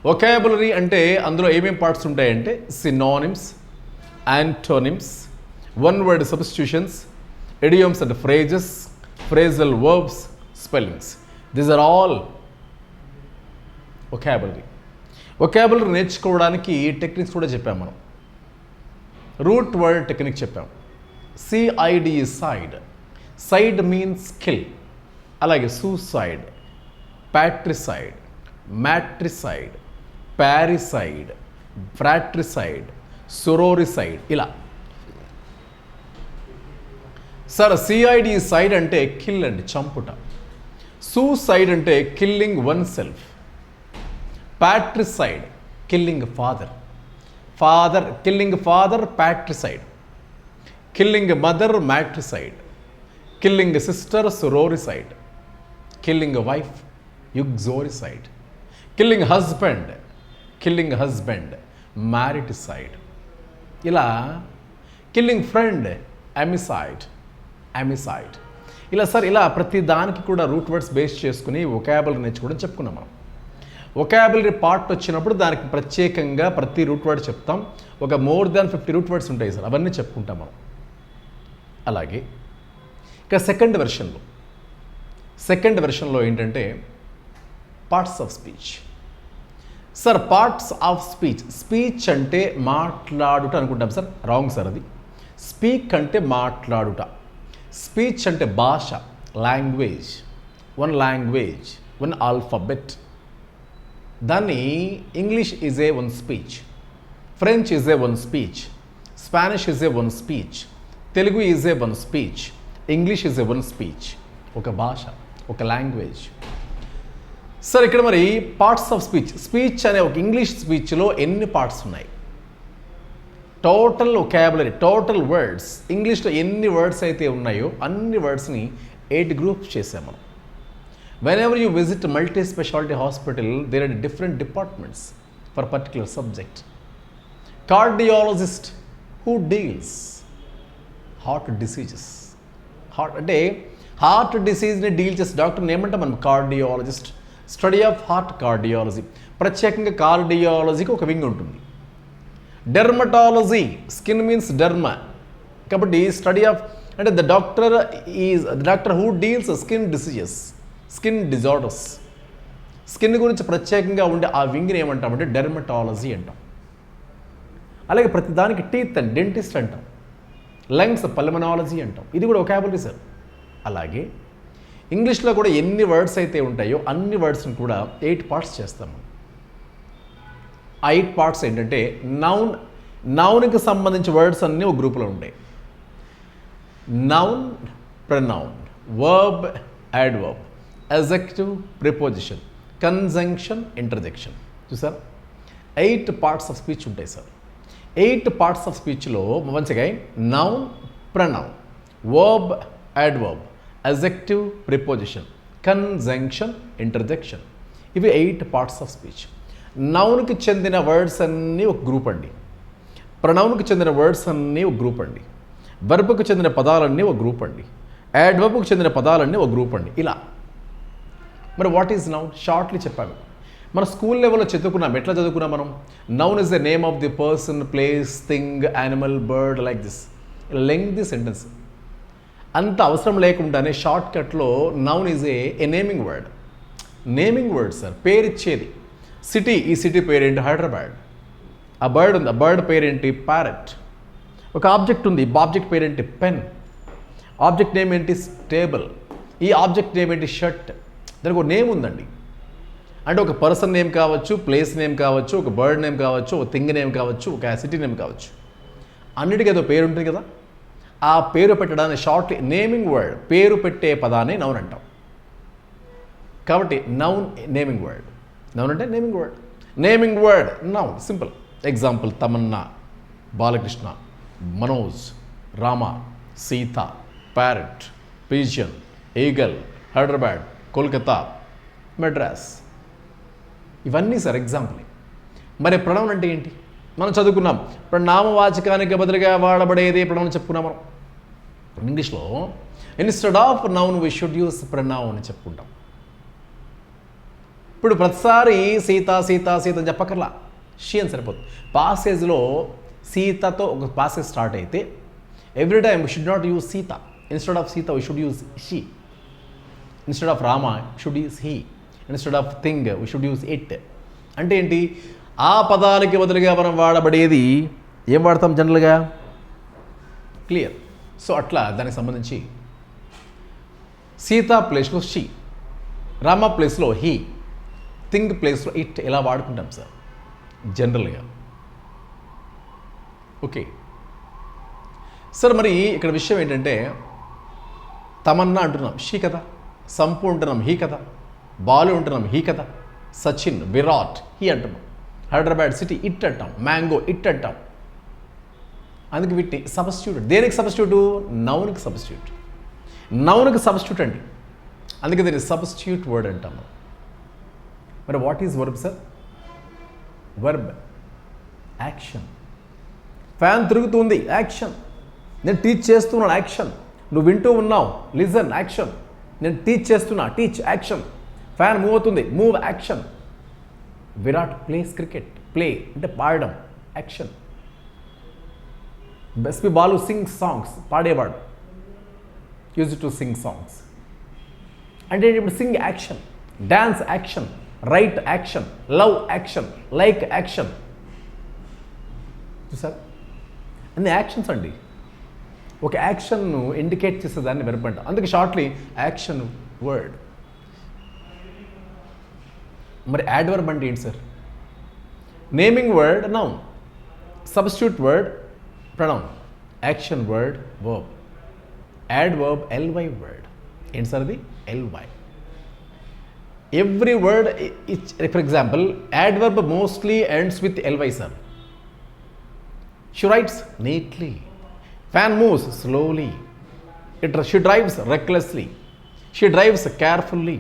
Vocabulary అంటే అందులో ఏమేం పార్ట్స్ ఉంటాయంటే synonyms, antonyms, one word substitutions, idioms and phrases, phrasal verbs, spellings. These are all vocabulary. vocabulary నేర్చుకోవడానికి techniques కూడా చెప్పాం మనం. రూట్ వర్డ్ టెక్నిక్ చెప్పాం. CID cide. Cide means kill. అలాగే suicide, patricide, matricide, parricide, fratricide, sororicide ఇలా. Sir CID cide అంటే kill అండి, చంపుట. సూసైడ్ అంటే killing oneself. Patricide killing father, killing father patricide. Killing mother matricide. Killing sister sororicide. Killing wife uxoricide. Killing husband mariticide. ఇలా killing friend అమిసైడ్. ఇలా sir ఇలా ప్రతి దానికి కూడా రూట్ వర్డ్స్ బేస్ చేసుకుని వొకాబులరీ నేర్చుకోవడం చెప్పుకున్నాం మనం. వొకాబులరీ పార్ట్ వచ్చినప్పుడు దానికి ప్రత్యేకంగా ప్రతి రూట్ వర్డ్ చెప్తాం. ఒక మోర్ దాన్ 50 రూట్ వర్డ్స్ ఉంటాయి సార్, అవన్నీ చెప్పుకుంటాం మనం. అలాగే ఇక సెకండ్ వెర్షన్లో ఏంటంటే parts of speech. Sir parts of speech అంటే మాట్లాడుట అనుకుంటాం సార్, రాంగ్ సార్ అది. స్పీక్ అంటే మాట్లాడుట. స్పీచ్ అంటే భాష, లాంగ్వేజ్, వన్ ఆల్ఫాబెట్. దాన్ని English is a one speech, French is a one speech, Spanish is a one speech, Telugu is a one speech, English is a one speech. ఒక భాష, ఒక language. Sir ఇక్కడ మరి parts of speech అనే ఒక English స్పీచ్లో ఎన్ని parts ఉన్నాయి? Total vocabulary, total words ఇంగ్లీష్లో ఎన్ని వర్డ్స్ అయితే ఉన్నాయో అన్ని వర్డ్స్ని 8 గ్రూప్స్ చేసాం మనం. whenever you visit a multi-specialty hospital, there are different departments for a particular subject. Cardiologist who deals heart diseases. అంటే హార్ట్ డిసీజ్ని డీల్ చేసే డాక్టర్ని ఏమంటాం మనం? Cardiologist. Study of heart cardiology. ప్రత్యేకంగా కార్డియాలజీకి ఒక వింగ్ ఉంటుంది. డెర్మటాలజీ, స్కిన్ మీన్స్ డెర్మా, కాబట్టి study of అంటే the doctor who deals skin diseases, skin disorders. Skin గురించి ప్రత్యేకంగా ఉండే ఆ వింగ్ని ఏమంటామంటే డెర్మటాలజీ అంటాం. అలాగే ప్రతిదానికి టీత్ అండ్ డెంటిస్ట్ అంటాం. లంగ్స్ పల్మనాలజీ అంటాం. ఇది కూడా వొకాబులరీ సార్. అలాగే ఇంగ్లీష్లో కూడా ఎన్ని వర్డ్స్ అయితే ఉంటాయో అన్ని వర్డ్స్ని కూడా 8 పార్ట్స్ చేస్తాము. ఆ 8 పార్ట్స్ ఏంటంటే నౌన్కి సంబంధించి వర్డ్స్ అన్నీ ఒక గ్రూపులో ఉంటాయి. Noun, pronoun, verb, adverb, adjective, preposition, conjunction, interjection. చూసారా 8 పార్ట్స్ ఆఫ్ స్పీచ్ ఉంటాయి సార్. 8 పార్ట్స్ ఆఫ్ స్పీచ్లో once again noun, pronoun, verb, adverb, adjective, preposition, conjunction, interjection. ఇవి 8 పార్ట్స్ ఆఫ్ స్పీచ్. నౌన్కి చెందిన వర్డ్స్ అన్నీ ఒక గ్రూప్ అండి. ప్రొనౌన్కి చెందిన వర్డ్స్ అన్నీ ఒక గ్రూప్ అండి. వర్బ్కు చెందిన పదాలన్నీ ఒక గ్రూప్ అండి. యాడ్వర్బ్కు చెందిన పదాలన్నీ ఒక గ్రూప్ అండి. ఇలా మరి వాట్ ఈజ్ నౌన్? షార్ట్లీ చెప్పాను. మన స్కూల్ లెవెల్లో చదువుకున్నాం. ఎట్లా చదువుకున్నాం మనం? Noun is the name of the person, place, thing, animal, bird, like this. Lengthy sentence. అంత అవసరం లేకుండానే షార్ట్ కట్లో noun is a naming word. Naming word sir, పేరు ఇచ్చేది. సిటీ, ఈ సిటీ పేరేంటి? హైదరాబాద్. ఆ బర్డ్ ఉంది, ఆ బర్డ్ పేరేంటి? ప్యారెట్. ఒక ఆబ్జెక్ట్ ఉంది, ఆబ్జెక్ట్ పేరేంటి? పెన్. ఆబ్జెక్ట్ నేమ్ ఏంటి? టేబుల్. ఈ ఆబ్జెక్ట్ నేమ్ ఏంటి? షర్ట్. దానికి ఒక నేమ్ ఉందండి. అంటే ఒక పర్సన్ నేమ్ కావచ్చు, ప్లేస్ నేమ్ కావచ్చు, ఒక బర్డ్ నేమ్ కావచ్చు, ఒక థింగ్ నేమ్ కావచ్చు, ఒక సిటీ నేమ్ కావచ్చు. అన్నిటికీ ఏదో పేరు ఉంటుంది కదా. ఆ పేరు పెట్టడాన్ని షార్ట్లీ నేమింగ్ వర్డ్, పేరు పెట్టే పదాన్ని నౌన్ అంటాం. కాబట్టి నౌన్ నేమింగ్ వర్డ్. నౌన్ అంటే naming word. Naming word noun, simple. Example Tamannaah, Balakrishna, Manoj, Rama, Sita, parrot, pigeon, eagle, Hyderabad, Kolkata, Madras. ఇవన్నీ సార్ ఎగ్జాంపుల్. మరి ప్రొనౌన్ అంటే ఏంటి? మనం చదువుకున్నాం. ఇప్పుడు నామవాచకానికి బదులుగా వాడబడేది ప్రొనౌన్ చెప్పుకున్నాం మనం. ఇంగ్లీష్లో instead of noun we should use pronoun అని చెప్పుకుంటాం. ఇప్పుడు ప్రతిసారి సీత సీత సీత అని చెప్పక్కర్లా, షీ అని సరిపోతుంది. పాసేజ్లో సీతతో ఒక పాసేజ్ స్టార్ట్ అయితే every time we should not use Sita. Instead of Sita we should use she. Instead of Rama should use he. Instead of thing we should use it. అంటే ఏంటి, ఆ పదాలకి బదులుగా మనం వాడబడేది ఏం వాడతాం జనరల్గా? క్లియర్. సో అట్లా దానికి సంబంధించి సీత ప్లేస్లో షీ, రామ ప్లేస్లో హీ, థింగ్ ప్లేస్లో ఇట్ ఇలా వాడుకుంటాం సార్ జనరల్గా. ఓకే సార్, మరి ఇక్కడ విషయం ఏంటంటే తమన్నా అంటున్నాం షీ కదా, సంపు అంటున్నాం హీ కదా, బాలు అంటున్నాం హీ కదా, సచిన్, విరాట్ హీ అంటున్నాం, హైదరాబాద్ సిటీ ఇట్ అంటాం, మ్యాంగో ఇట్ అంటాం. అందుకే వీటిని సబ్స్టిట్యూట్. దేనికి సబ్స్టిట్యూట్? నౌన్కి సబ్స్టిట్యూట్. నౌన్కి సబ్స్టిట్యూట్ అండి, అందుకే దీన్ని సబ్స్టిట్యూట్ వర్డ్ అంటాము. మరి what is verb sir? Verb action. Fan తిరుగుతుంది, యాక్షన్. నేను టీచ్ చేస్తున్నాను, యాక్షన్. నువ్వు వింటూ ఉన్నావు, లిజన్, యాక్షన్. నేను టీచ్ చేస్తున్నా, టీచ్, యాక్షన్. ఫ్యాన్ మూవ్ అవుతుంది, move, action. Virat plays cricket, play అంటే పాడడం, action. SP Balu sings songs, పాడేవాడు, యూజ్ టు సింగ్ సాంగ్స్. అంటే ఇప్పుడు Singh action, dance action, right action, love action, like action. చూసారు, అన్ని యాక్షన్స్ అండి. ఒక యాక్షన్ను ఇండికేట్ చేసేదాన్ని వెర్బ్ అంటాం. అందుకే షార్ట్లీ యాక్షన్ వర్డ్. మరి యాడ్వర్బ్ అంటే ఏంటి sir? Naming word noun, substitute word pronoun, action word verb, adverb LY word. ఏంటి సార్ అది? LY. Every word, for example adverb mostly ends with LY sir. She writes neatly. Fan moves slowly. She drives recklessly. She drives carefully.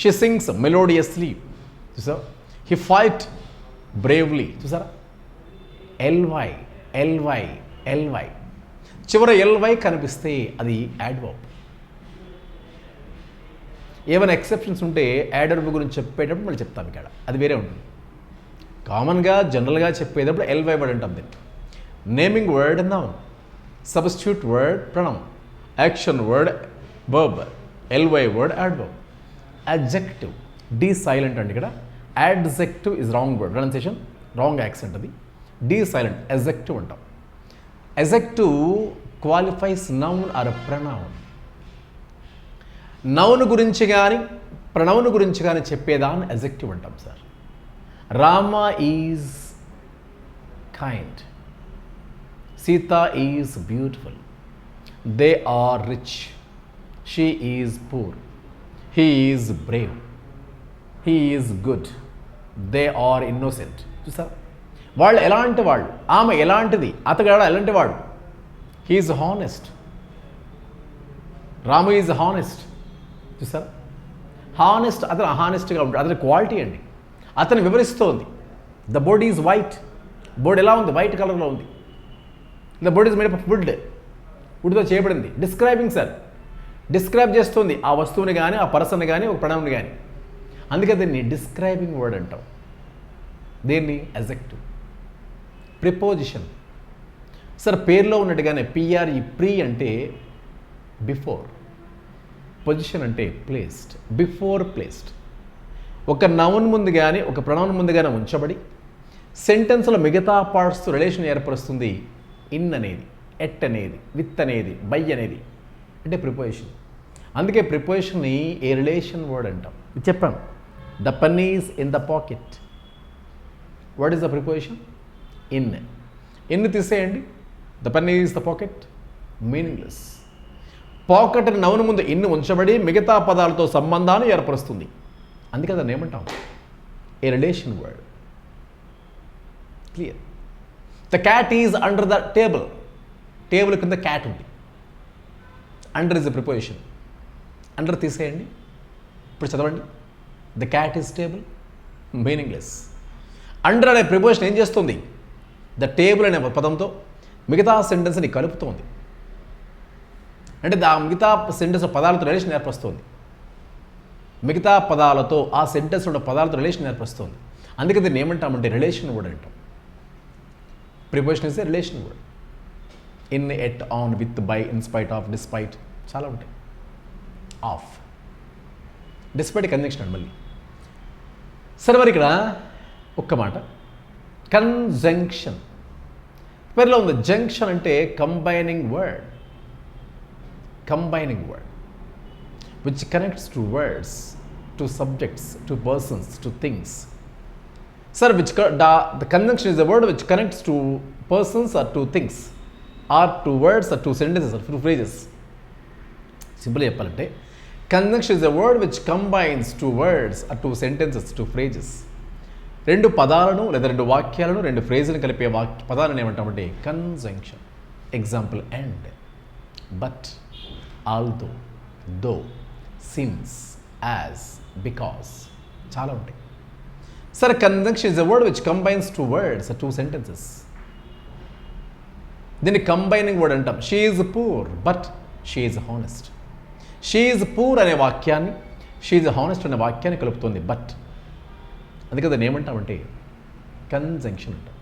She sings melodiously. చూసారా? He fight bravely. చూసారా? LY, LY, LY. చివర LY కనిపిస్తే అది adverb. ఏమైనా exceptions ఉంటే adverb గురించి చెప్పేటప్పుడు మళ్ళీ చెప్తాం ఇక్కడ, అది వేరే ఉంటుంది. కామన్గా జనరల్గా చెప్పేటప్పుడు ఎల్వై వర్డ్ అంటాం దీన్ని. Naming word noun, substitute word pronoun, action word verb, LY word adverb. Adjective, D silent అండి ఇక్కడ. Adjective is wrong word, pronunciation wrong accent అది. డి సైలెంట్, అడ్జెక్టివ్ అంటాం. Adjective qualifies noun or pronoun. Noun గురించి కానీ pronoun గురించి కానీ చెప్పేదాన్ని adjective అంటాం sir. Rama is kind, Sita is beautiful. They are rich. She is poor. He is brave. He is good. They are innocent. చూసారా? వాళ్ళు ఎలాంటి వాళ్ళు, ఆమె ఎలాంటిది, అతగాడు ఎలాంటి వాడు. He is honest. Ramu is honest. చూసారా? హానెస్ట్, అతను హానెస్ట్గా ఉంటాడు, అతని క్వాలిటీ అండి. అతను వివరిస్తోంది. The board is white. Board ఎలా ఉంది? వైట్ కలర్లో ఉంది. The board is made of wood. వుడ్తో చేయబడింది. డిస్క్రైబింగ్ సార్, డిస్క్రైబ్ చేస్తుంది ఆ వస్తువుని కానీ, ఆ పర్సన్ కానీ, ఒక ప్రొనౌన్ కానీ. అందుకే దీన్ని డిస్క్రైబింగ్ వర్డ్ అంటాం. దీన్ని అడ్జెక్టివ్. ప్రిపోజిషన్ సార్, పేరులో ఉన్నట్టుగానే పిఆర్ఈ, ప్రీ అంటే బిఫోర్, పొజిషన్ అంటే ప్లేస్డ్, బిఫోర్ ప్లేస్డ్. ఒక నౌన్ ముందు కానీ, ఒక ప్రొనౌన్ ముందు కానీ ఉంచబడి సెంటెన్స్లో మిగతా పార్ట్స్తో రిలేషన్ ఏర్పరుస్తుంది. ఇన్ అనేది, ఎట్ అనేది, విత్ అనేది, బై అనేది అంటే ప్రిపోజిషన్. అందుకే ప్రిపోజిషన్ని ఏ రిలేషన్ వర్డ్ అంటాం. ఇది చెప్పాను. The pen is in the pocket. What is the preposition? In. In తీసేయండి, the pen is the pocket, meaningless. Pocket అని నౌన్ ముందు ఇన్ ఉంచబడి మిగతా పదాలతో సంబంధాన్ని ఏర్పరుస్తుంది. అందుకే దాన్ని ఏమంటాం? A relation word. Clear? The cat is under the table. Table కింద క్యాట్ ఉంది. Under is the preposition. Under తీసేయండి. ఇప్పుడు చదవండి. The cat is table, meaningless. Under అనే ప్రిపోజిషన్ ఏం చేస్తుంది? ద టేబుల్ అనే పదంతో మిగతా సెంటెన్స్ని కలుపుతోంది. అంటే మిగతా సెంటెన్స్ పదాలతో రిలేషన్ ఏర్పరుస్తుంది. మిగతా పదాలతో ఆ సెంటెన్స్ ఉన్న పదాలతో రిలేషన్ ఏర్పరుస్తుంది. అందుకే దీన్ని ఏమంటామంటే రిలేషన్ వర్డ్ అంటాం. Preposition is a relation word. In, at, on, with, by, in spite of, despite చాలా ఉంటాయి. ఆఫ్, డిస్పైట్ కంజంక్షన్ అండి. మళ్ళీ సరే, మరి ఇక్కడ ఒక్క మాట కన్జంక్షన్ పేరులో ఉంది. జంక్షన్ అంటే combining word, combining word which connects to words, to subjects, to persons, to things. Sir, the conjunction is a word which connects to persons or to things, or to words or to sentences or to phrases. Simply చెప్పాలంటే conjunction is a word which combines two words or two sentences, two phrases. రెండు పదాలను లేదా రెండు వాక్యాలను రెండు ఫ్రేజులను కలిపే పదాలను ఏమంటామంటే conjunction. Example and, but, although, though, since, as, because చాలా ఉంటాయి. సరే, conjunction is a word which combines two words, two sentences. దీన్ని కంబైనింగ్ వర్డ్ అంటాం. She is poor but she is honest. She is poor అనే వాక్యాన్ని, she is honest అనే వాక్యాన్ని కలుపుతుంది బట్. అందుకే దాన్ని ఏమంటామంటే కన్జంక్షన్ అంటాం.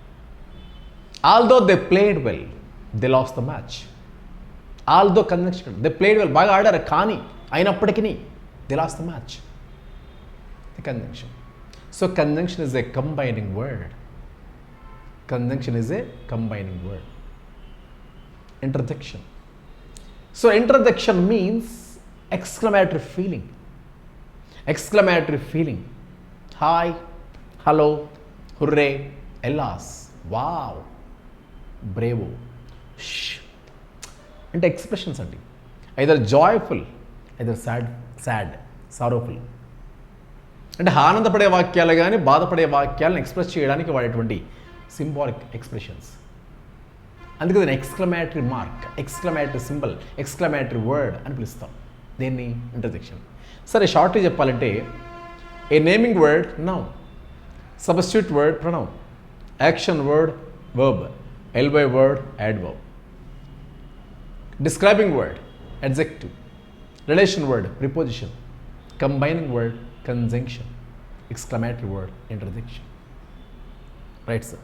Although they played well, they lost the match. Although conjunction, they played well, బాగా ఆడారు కానీ అయినప్పటికీ they lost the match. The conjunction. So conjunction is a combining word. Conjunction is a combining word. Interjection. So interjection means exclamatory feeling. Exclamatory feeling. Hi, hello, hurray, alas, wow, bravo, అంటే expressions అండి. Either joyful, either sad, sorrowful. అంటే ఆనందపడే వాక్యాలు కానీ బాధపడే వాక్యాలను express చేయడానికి వాడేటువంటి సింబాలిక్ ఎక్స్ప్రెషన్స్. అందుకే దాన్ని exclamatory mark, exclamatory symbol, exclamatory word అని పిలుస్తాం. దేన్ని? ఇంటర్జెక్షన్. సరే, షార్ట్గా చెప్పాలంటే a naming word noun, substitute word pronoun, action word verb, ఎల్బై word adverb, describing word adjective, relation word preposition, combining word conjunction, exclamatory word interjection. Right, sir?